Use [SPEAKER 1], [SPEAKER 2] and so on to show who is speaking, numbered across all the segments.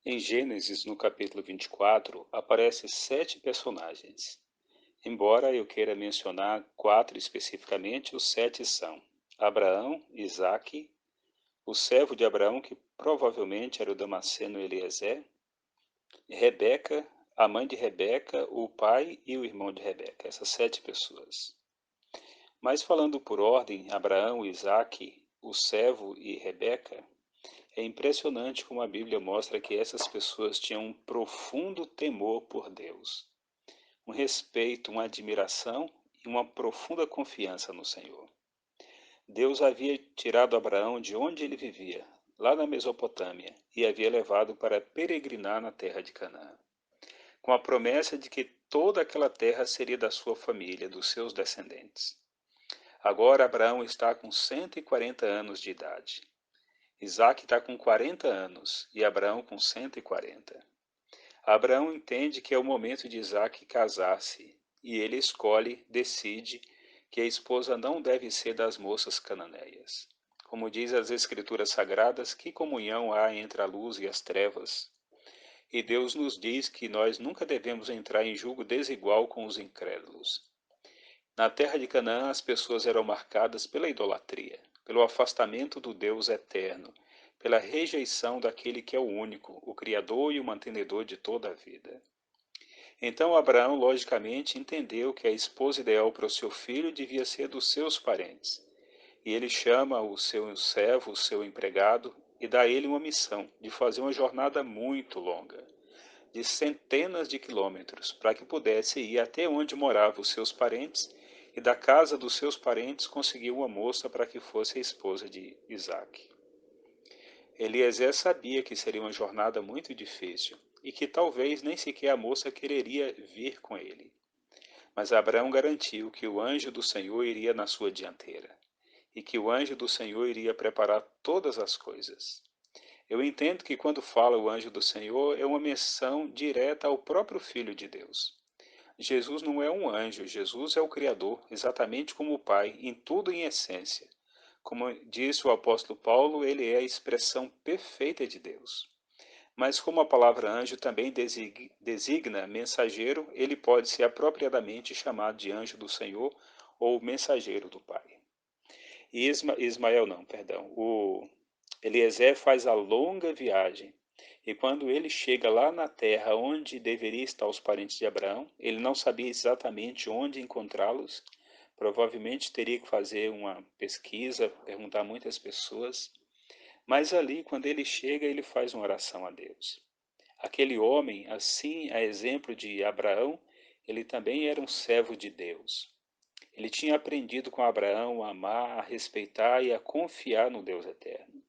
[SPEAKER 1] Em Gênesis, no capítulo 24, aparecem 7 personagens. Embora eu queira mencionar 4 especificamente, os 7 são Abraão, Isaque, o servo de Abraão, que provavelmente era o Damasceno Eliezer, Rebeca, a mãe de Rebeca, o pai e o irmão de Rebeca, essas 7 pessoas. Mas falando por ordem, Abraão, Isaque, o servo e Rebeca, é impressionante como a Bíblia mostra que essas pessoas tinham um profundo temor por Deus, um respeito, uma admiração e uma profunda confiança no Senhor. Deus havia tirado Abraão de onde ele vivia, lá na Mesopotâmia, e havia levado para peregrinar na terra de Canaã, com a promessa de que toda aquela terra seria da sua família, dos seus descendentes. Agora Abraão está com 140 anos de idade. Isaac está com 40 anos e Abraão com 140. Abraão entende que é o momento de Isaac casar-se e ele escolhe, decide, que a esposa não deve ser das moças cananeias. Como diz as Escrituras Sagradas, que comunhão há entre a luz e as trevas? E Deus nos diz que nós nunca devemos entrar em julgo desigual com os incrédulos. Na terra de Canaã, as pessoas eram marcadas pela idolatria, pelo afastamento do Deus eterno, pela rejeição daquele que é o único, o Criador e o mantenedor de toda a vida. Então Abraão, logicamente, entendeu que a esposa ideal para o seu filho devia ser dos seus parentes. E ele chama o seu servo, o seu empregado, e dá a ele uma missão de fazer uma jornada muito longa, de centenas de quilômetros, para que pudesse ir até onde moravam os seus parentes e da casa dos seus parentes conseguir uma moça para que fosse a esposa de Isaac. Eliezer sabia que seria uma jornada muito difícil e que talvez nem sequer a moça quereria vir com ele. Mas Abraão garantiu que o anjo do Senhor iria na sua dianteira e que o anjo do Senhor iria preparar todas as coisas. Eu entendo que quando fala o anjo do Senhor é uma menção direta ao próprio Filho de Deus. Jesus não é um anjo, Jesus é o Criador, exatamente como o Pai, em tudo em essência. Como disse o apóstolo Paulo, ele é a expressão perfeita de Deus. Mas como a palavra anjo também designa mensageiro, ele pode ser apropriadamente chamado de anjo do Senhor ou mensageiro do Pai. E Ismael não, perdão. O Eliezer faz a longa viagem. E quando ele chega lá na terra onde deveria estar os parentes de Abraão, ele não sabia exatamente onde encontrá-los. Provavelmente teria que fazer uma pesquisa, perguntar a muitas pessoas. Mas ali, quando ele chega, ele faz uma oração a Deus. Aquele homem, assim, a exemplo de Abraão, ele também era um servo de Deus. Ele tinha aprendido com Abraão a amar, a respeitar e a confiar no Deus eterno.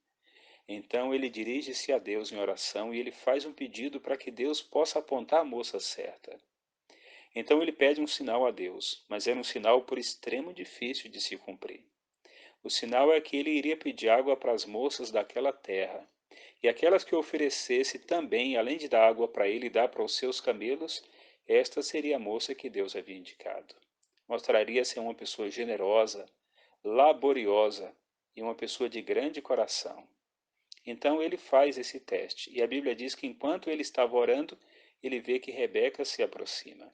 [SPEAKER 1] Então ele dirige-se a Deus em oração e ele faz um pedido para que Deus possa apontar a moça certa. Então ele pede um sinal a Deus, mas era um sinal por extremo difícil de se cumprir. O sinal é que ele iria pedir água para as moças daquela terra, e aquelas que oferecesse também, além de dar água para ele e dar para os seus camelos, esta seria a moça que Deus havia indicado. Mostraria ser uma pessoa generosa, laboriosa e uma pessoa de grande coração. Então ele faz esse teste, e a Bíblia diz que enquanto ele estava orando, ele vê que Rebeca se aproxima.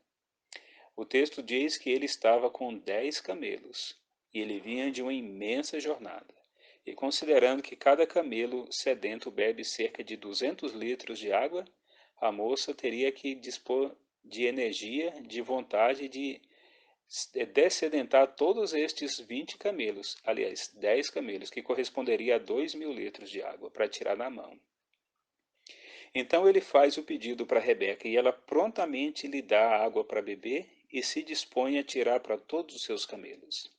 [SPEAKER 1] O texto diz que ele estava com 10 camelos, e ele vinha de uma imensa jornada. E considerando que cada camelo sedento bebe cerca de 200 litros de água, a moça teria que dispor de energia, de vontade de dessedentar todos estes 20 camelos, aliás, 10 camelos, que corresponderia a 2.000 litros de água para tirar na mão. Então ele faz o pedido para Rebeca e ela prontamente lhe dá a água para beber e se dispõe a tirar para todos os seus camelos.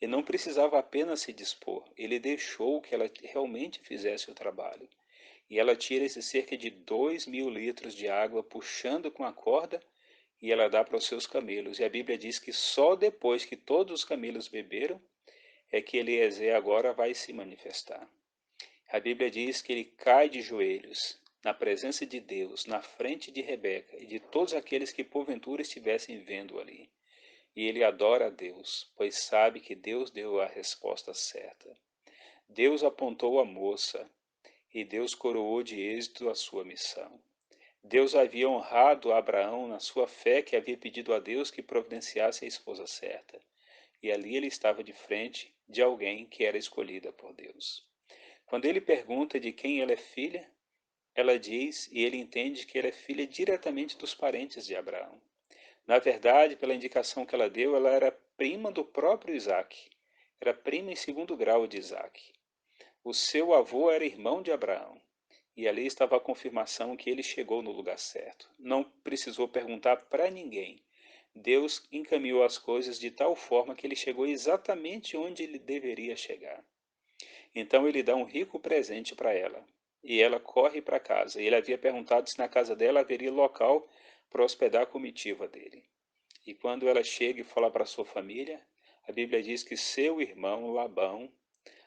[SPEAKER 1] E não precisava apenas se dispor, ele deixou que ela realmente fizesse o trabalho. E ela tira esse cerca de 2.000 litros de água puxando com a corda e ela dá para os seus camelos. E a Bíblia diz que só depois que todos os camelos beberam é que Eliezer agora vai se manifestar. A Bíblia diz que ele cai de joelhos na presença de Deus, na frente de Rebeca e de todos aqueles que porventura estivessem vendo ali. E ele adora a Deus, pois sabe que Deus deu a resposta certa. Deus apontou a moça e Deus coroou de êxito a sua missão. Deus havia honrado Abraão na sua fé, que havia pedido a Deus que providenciasse a esposa certa. E ali ele estava de frente de alguém que era escolhida por Deus. Quando ele pergunta de quem ela é filha, ela diz e ele entende que ela é filha diretamente dos parentes de Abraão. Na verdade, pela indicação que ela deu, ela era prima do próprio Isaque. Era prima em segundo grau de Isaque. O seu avô era irmão de Abraão. E ali estava a confirmação que ele chegou no lugar certo. Não precisou perguntar para ninguém. Deus encaminhou as coisas de tal forma que ele chegou exatamente onde ele deveria chegar. Então ele dá um rico presente para ela. E ela corre para casa. Ele havia perguntado se na casa dela haveria local para hospedar a comitiva dele. E quando ela chega e fala para sua família, a Bíblia diz que seu irmão Labão,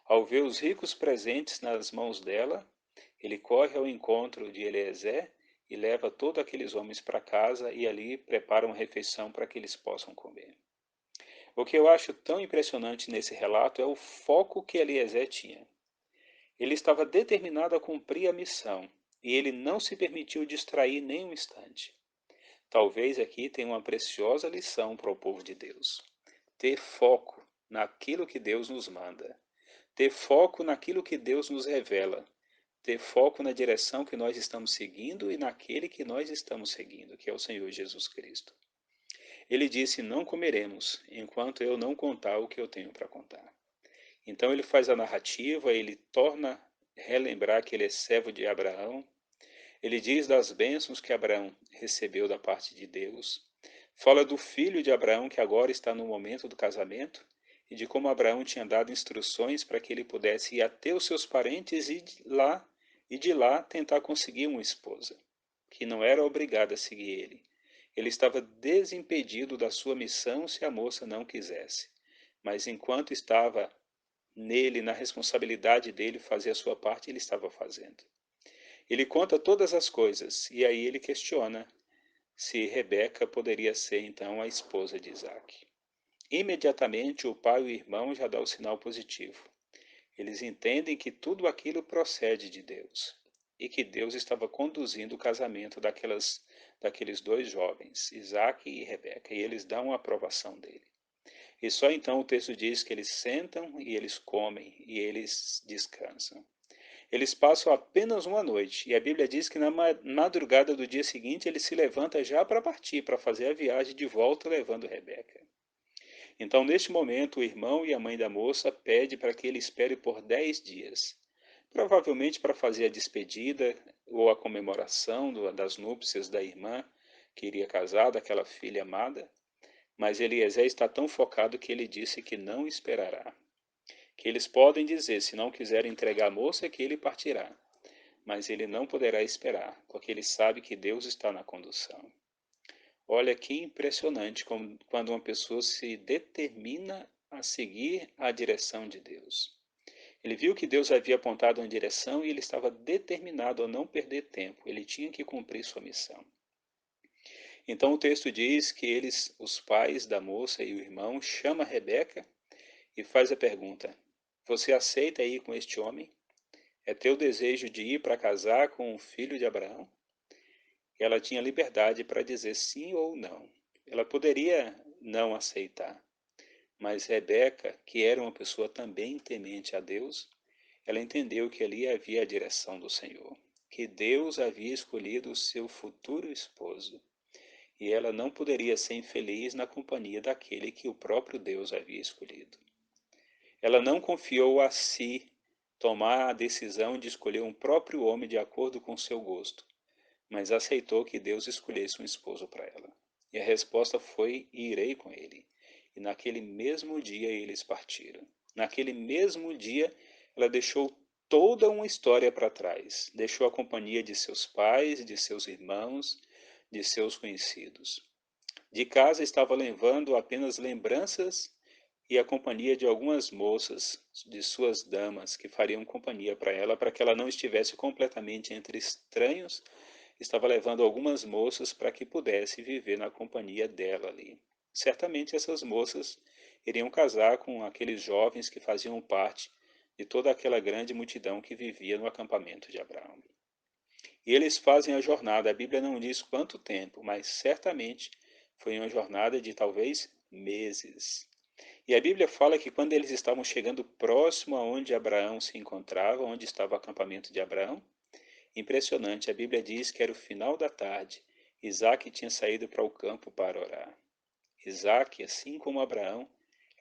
[SPEAKER 1] ao ver os ricos presentes nas mãos dela, ele corre ao encontro de Eliezer e leva todos aqueles homens para casa e ali prepara uma refeição para que eles possam comer. O que eu acho tão impressionante nesse relato é o foco que Eliezer tinha. Ele estava determinado a cumprir a missão e ele não se permitiu distrair nem um instante. Talvez aqui tenha uma preciosa lição para o povo de Deus. Ter foco naquilo que Deus nos manda. Ter foco naquilo que Deus nos revela. Ter foco na direção que nós estamos seguindo e naquele que nós estamos seguindo, que é o Senhor Jesus Cristo. Ele disse: Não comeremos, enquanto eu não contar o que eu tenho para contar. Então ele faz a narrativa, ele torna relembrar que ele é servo de Abraão, ele diz das bênçãos que Abraão recebeu da parte de Deus, fala do filho de Abraão que agora está no momento do casamento e de como Abraão tinha dado instruções para que ele pudesse ir até os seus parentes e de lá tentar conseguir uma esposa, que não era obrigada a seguir ele. Ele estava desimpedido da sua missão se a moça não quisesse. Mas enquanto estava nele, na responsabilidade dele fazer a sua parte, ele estava fazendo. Ele conta todas as coisas e aí ele questiona se Rebeca poderia ser então a esposa de Isaac. Imediatamente o pai e o irmão já dão o sinal positivo. Eles entendem que tudo aquilo procede de Deus e que Deus estava conduzindo o casamento daqueles dois jovens, Isaac e Rebeca, e eles dão a aprovação dele. E só então o texto diz que eles sentam e eles comem e eles descansam. Eles passam apenas uma noite, e a Bíblia diz que na madrugada do dia seguinte ele se levanta já para partir, para fazer a viagem de volta levando Rebeca. Então, neste momento, o irmão e a mãe da moça pedem para que ele espere por 10 dias, provavelmente para fazer a despedida ou a comemoração das núpcias da irmã que iria casar, daquela filha amada, mas Eliezer está tão focado que ele disse que não esperará. Que eles podem dizer, se não quiserem entregar a moça, que ele partirá, mas ele não poderá esperar, porque ele sabe que Deus está na condução. Olha que impressionante quando uma pessoa se determina a seguir a direção de Deus. Ele viu que Deus havia apontado uma direção e ele estava determinado a não perder tempo. Ele tinha que cumprir sua missão. Então o texto diz que eles, os pais da moça e o irmão, chama Rebeca e faz a pergunta: Você aceita ir com este homem? É teu desejo de ir para casar com o filho de Abraão? Ela tinha liberdade para dizer sim ou não. Ela poderia não aceitar, mas Rebeca, que era uma pessoa também temente a Deus, ela entendeu que ali havia a direção do Senhor, que Deus havia escolhido o seu futuro esposo, e ela não poderia ser infeliz na companhia daquele que o próprio Deus havia escolhido. Ela não confiou a si tomar a decisão de escolher um próprio homem de acordo com seu gosto, mas aceitou que Deus escolhesse um esposo para ela. E a resposta foi: irei com ele. E naquele mesmo dia eles partiram. Naquele mesmo dia ela deixou toda uma história para trás. Deixou a companhia de seus pais, de seus irmãos, de seus conhecidos. De casa estava levando apenas lembranças e a companhia de algumas moças, de suas damas, que fariam companhia para que ela não estivesse completamente entre estranhos. Estava levando algumas moças para que pudesse viver na companhia dela ali. Certamente essas moças iriam casar com aqueles jovens que faziam parte de toda aquela grande multidão que vivia no acampamento de Abraão. E eles fazem a jornada, a Bíblia não diz quanto tempo, mas certamente foi uma jornada de talvez meses. E a Bíblia fala que quando eles estavam chegando próximo aonde Abraão se encontrava, onde estava o acampamento de Abraão, impressionante, a Bíblia diz que era o final da tarde, Isaac tinha saído para o campo para orar. Isaac, assim como Abraão,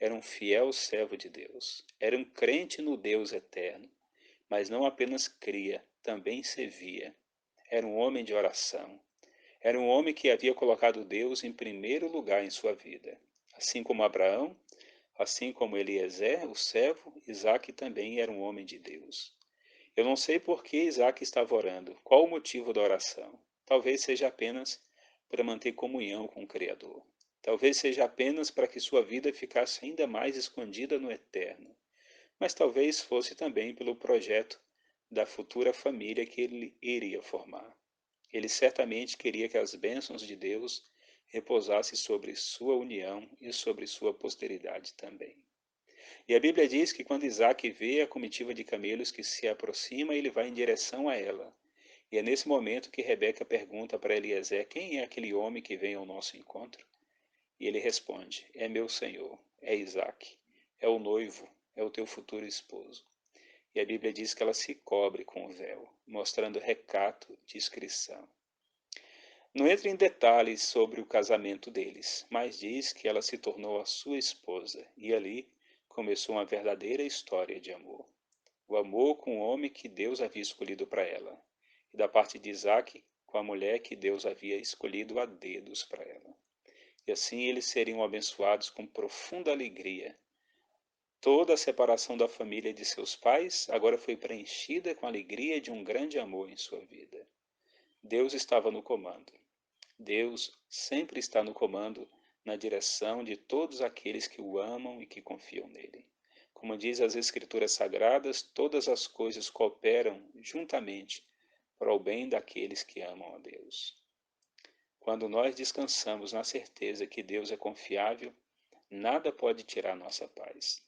[SPEAKER 1] era um fiel servo de Deus, era um crente no Deus eterno, mas não apenas cria, também servia. Era um homem de oração, era um homem que havia colocado Deus em primeiro lugar em sua vida. Assim como Abraão, assim como Eliezer, o servo, Isaac também era um homem de Deus. Eu não sei por que Isaac estava orando, qual o motivo da oração. Talvez seja apenas para manter comunhão com o Criador. Talvez seja apenas para que sua vida ficasse ainda mais escondida no eterno. Mas talvez fosse também pelo projeto da futura família que ele iria formar. Ele certamente queria que as bênçãos de Deus repousassem sobre sua união e sobre sua posteridade também. E a Bíblia diz que quando Isaac vê a comitiva de camelos que se aproxima, ele vai em direção a ela. E é nesse momento que Rebeca pergunta para Eliezer: quem é aquele homem que vem ao nosso encontro? E ele responde: é meu senhor, é Isaac, é o noivo, é o teu futuro esposo. E a Bíblia diz que ela se cobre com o véu, mostrando recato, discrição. Não entra em detalhes sobre o casamento deles, mas diz que ela se tornou a sua esposa, e ali começou uma verdadeira história de amor. O amor com o homem que Deus havia escolhido para ela, e da parte de Isaac, com a mulher que Deus havia escolhido a dedos para ela. E assim eles seriam abençoados com profunda alegria. Toda a separação da família de seus pais agora foi preenchida com a alegria de um grande amor em sua vida. Deus estava no comando. Deus sempre está no comando, na direção de todos aqueles que o amam e que confiam nele. Como diz as Escrituras Sagradas, todas as coisas cooperam juntamente para o bem daqueles que amam a Deus. Quando nós descansamos na certeza que Deus é confiável, nada pode tirar nossa paz.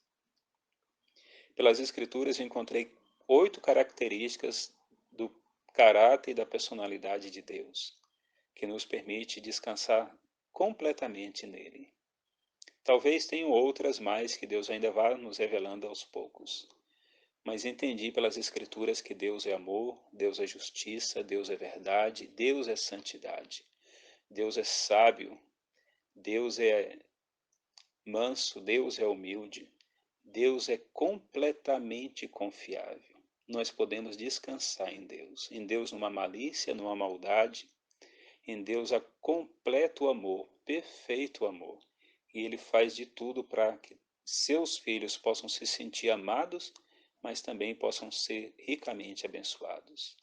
[SPEAKER 1] Pelas Escrituras eu encontrei 8 características do caráter e da personalidade de Deus, que nos permite descansar completamente nele. Talvez tenham outras mais que Deus ainda vá nos revelando aos poucos, mas entendi pelas Escrituras que Deus é amor, Deus é justiça, Deus é verdade, Deus é santidade, Deus é sábio, Deus é manso, Deus é humilde, Deus é completamente confiável. Nós podemos descansar em Deus numa malícia, numa maldade, em Deus há completo amor, perfeito amor. E Ele faz de tudo para que seus filhos possam se sentir amados, mas também possam ser ricamente abençoados.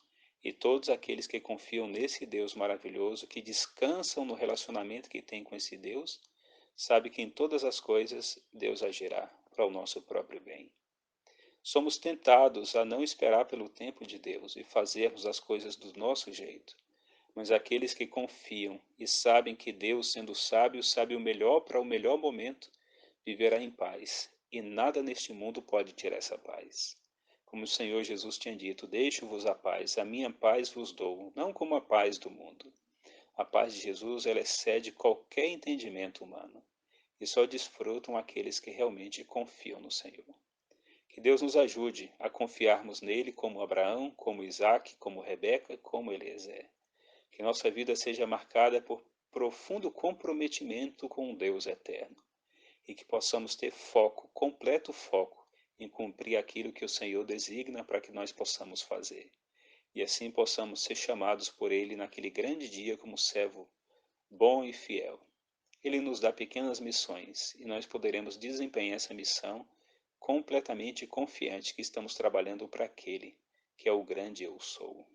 [SPEAKER 1] E todos aqueles que confiam nesse Deus maravilhoso, que descansam no relacionamento que têm com esse Deus, sabem que em todas as coisas Deus agirá para o nosso próprio bem. Somos tentados a não esperar pelo tempo de Deus e fazermos as coisas do nosso jeito. Mas aqueles que confiam e sabem que Deus, sendo sábio, sabe o melhor para o melhor momento, viverá em paz, e nada neste mundo pode tirar essa paz. Como o Senhor Jesus tinha dito: deixo-vos a paz, a minha paz vos dou, não como a paz do mundo. A paz de Jesus, ela excede qualquer entendimento humano, e só desfrutam aqueles que realmente confiam no Senhor. Que Deus nos ajude a confiarmos nele como Abraão, como Isaac, como Rebeca, como Eliezer. Que nossa vida seja marcada por profundo comprometimento com o Deus eterno e que possamos ter foco, completo foco, em cumprir aquilo que o Senhor designa para que nós possamos fazer. E assim possamos ser chamados por Ele naquele grande dia como servo bom e fiel. Ele nos dá pequenas missões e nós poderemos desempenhar essa missão completamente confiante que estamos trabalhando para aquele que é o grande eu sou.